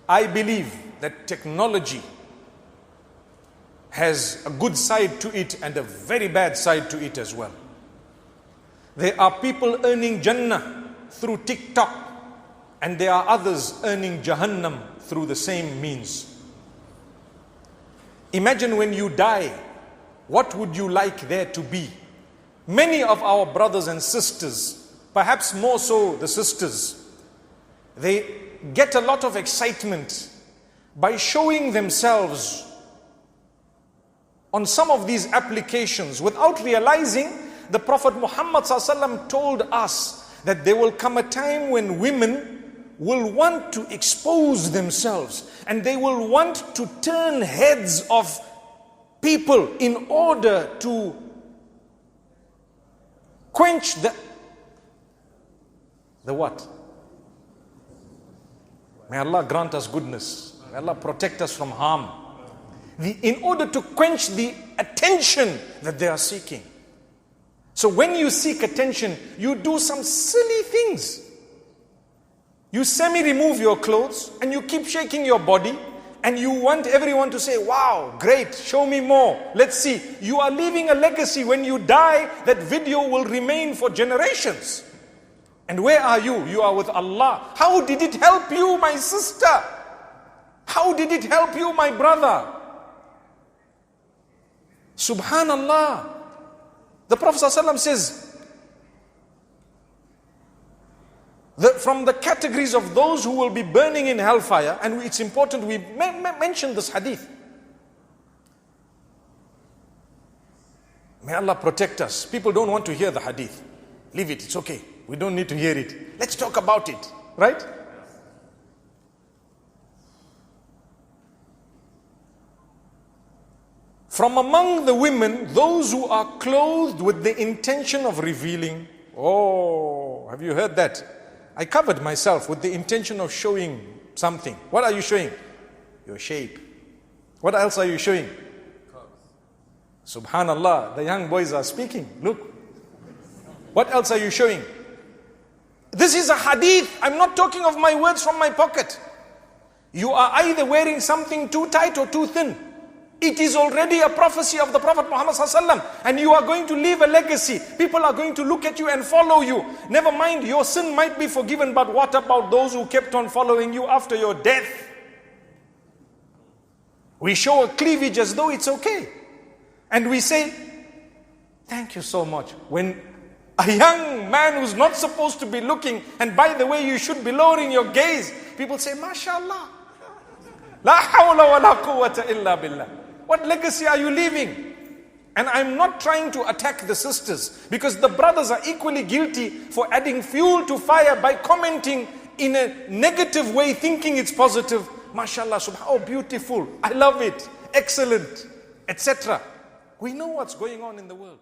I believe that technology has a good side to it and a very bad side to it as well. There are people earning Jannah through TikTok, and there are others earning Jahannam through the same means. Imagine when you die, what would you like there to be? Many of our brothers and sisters, perhaps more so the sisters, they get a lot of excitement by showing themselves on some of these applications without realizing the Prophet Muhammad ﷺ told us that there will come a time when women will want to expose themselves and they will want to turn heads of people in order to quench the what? May Allah grant us goodness. May Allah protect us from harm. In order to quench the attention that they are seeking. So when you seek attention, you do some silly things. You semi-remove your clothes and you keep shaking your body and you want everyone to say, wow, great, show me more. Let's see. You are leaving a legacy. When you die, that video will remain for generations. And where are you? You are with Allah. How did it help you, my sister? How did it help you, my brother? Subhanallah. The Prophet ﷺ says that from the categories of those who will be burning in hellfire, and it's important we mention this hadith. May Allah protect us. People don't want to hear the hadith. Leave it, it's okay. We don't need to hear it. Let's talk about it, right? From among the women, those who are clothed with the intention of revealing. Oh, have you heard that? I covered myself with the intention of showing something. What are you showing? Your shape. What else are you showing? Subhanallah, the young boys are speaking. Look. What else are you showing? This is a hadith. I'm not talking of my words from my pocket. You are either wearing something too tight or too thin. It is already a prophecy of the Prophet Muhammad ﷺ, and you are going to leave a legacy. People are going to look at you and follow you. Never mind, your sin might be forgiven, but what about those who kept on following you after your death? We show a cleavage as though it's okay. And we say, thank you so much. When a young man who's not supposed to be looking, and by the way, you should be lowering your gaze, people say, MashaAllah. La hawla wa la quwwata illa billah. What legacy are you leaving? And I'm not trying to attack the sisters, because the brothers are equally guilty for adding fuel to fire by commenting in a negative way, thinking it's positive. MashaAllah, oh beautiful, I love it, excellent, etc. We know what's going on in the world.